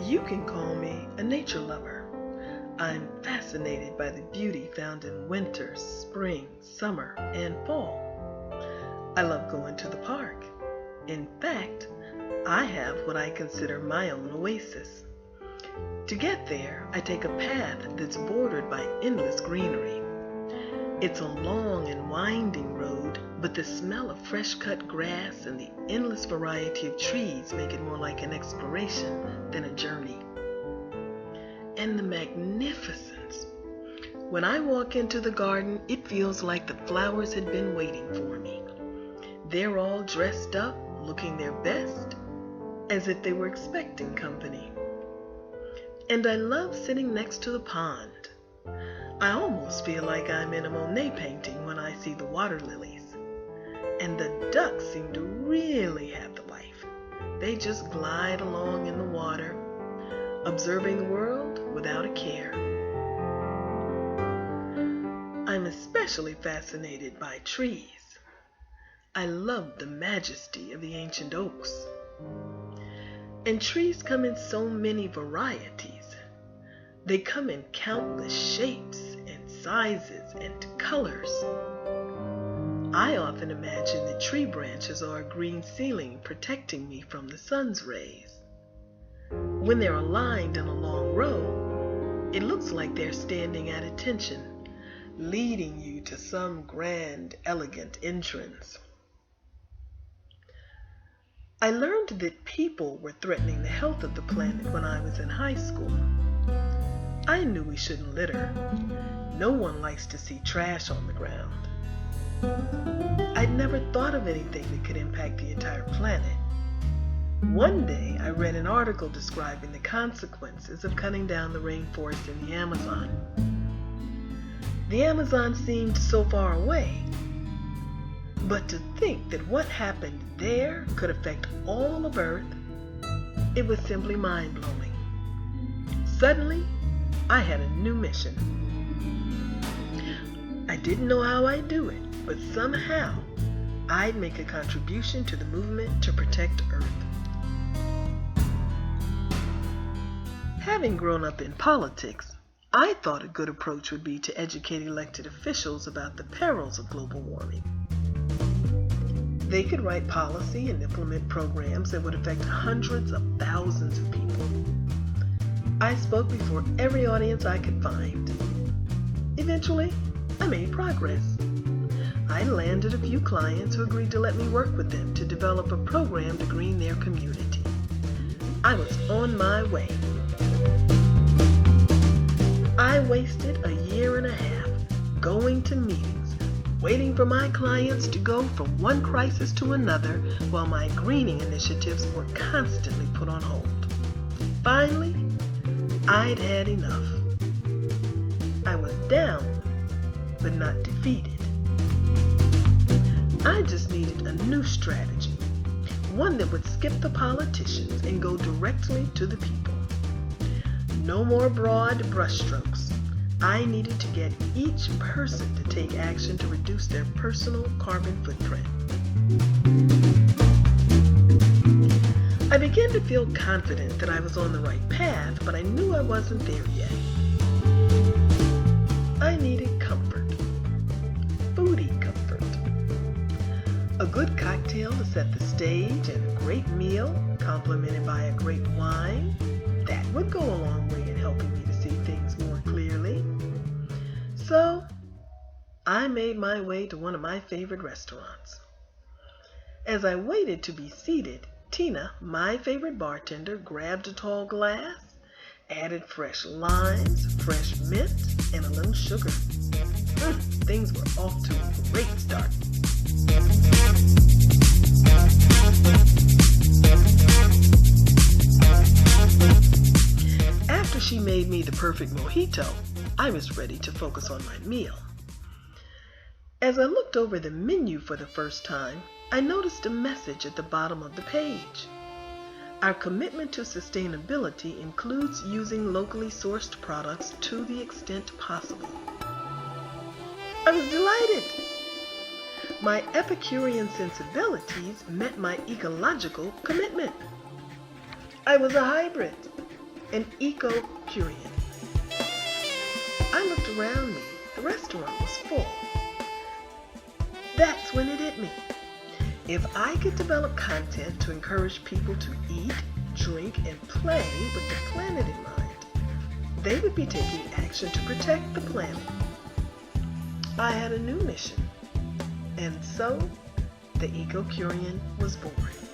You can call me a nature lover. I'm fascinated by the beauty found in winter, spring, summer, and fall. I love going to the park. In fact, I have what I consider my own oasis. To get there, I take a path that's bordered by endless greenery. It's a long and winding road, but the smell of fresh-cut grass and the endless variety of trees make it more like an exploration than a journey. And the magnificence. When I walk into the garden, it feels like the flowers had been waiting for me. They're all dressed up, looking their best, as if they were expecting company. And I love sitting next to the pond. I almost feel like I'm in a Monet painting when I see the water lilies. And the ducks seem to really have the life. They just glide along in the water, observing the world without a care. I'm especially fascinated by trees. I love the majesty of the ancient oaks. And trees come in so many varieties. They come in countless shapes and sizes and colors. I often imagine the tree branches are a green ceiling protecting me from the sun's rays. When they're aligned in a long row, it looks like they're standing at attention, leading you to some grand, elegant entrance. I learned that people were threatening the health of the planet when I was in high school. I knew we shouldn't litter. No one likes to see trash on the ground. I'd never thought of anything that could impact the entire planet. One day, I read an article describing the consequences of cutting down the rainforest in the Amazon. The Amazon seemed so far away, but to think that what happened there could affect all of Earth, it was simply mind-blowing. Suddenly, I had a new mission. I didn't know how I'd do it, but somehow I'd make a contribution to the movement to protect Earth. Having grown up in politics, I thought a good approach would be to educate elected officials about the perils of global warming. They could write policy and implement programs that would affect hundreds of thousands of people. I spoke before every audience I could find. Eventually, I made progress. I landed a few clients who agreed to let me work with them to develop a program to green their community. I was on my way. I wasted a year and a half going to meetings, waiting for my clients to go from one crisis to another while my greening initiatives were constantly put on hold. Finally, I'd had enough. I was down, but not defeated. I just needed a new strategy, one that would skip the politicians and go directly to the people. No more broad brushstrokes. I needed to get each person to take action to reduce their personal carbon footprint. I began to feel confident that I was on the right path, but I knew I wasn't there yet. I needed comfort. Foodie comfort. A good cocktail to set the stage and a great meal, complemented by a great wine, that would go a long way in helping me to see things more clearly. So, I made my way to one of my favorite restaurants. As I waited to be seated, Tina, my favorite bartender, grabbed a tall glass, added fresh limes, fresh mint, and a little sugar. Things were off to a great start. After she made me the perfect mojito, I was ready to focus on my meal. As I looked over the menu for the first time, I noticed a message at the bottom of the page. Our commitment to sustainability includes using locally sourced products to the extent possible. I was delighted. My Ecocurian sensibilities met my ecological commitment. I was a hybrid. an Ecocuriean. I looked around me. The restaurant was full. That's when it hit me. If I could develop content to encourage people to eat, drink, and play with the planet in mind, they would be taking action to protect the planet. I had a new mission, and so the Ecocurian was born.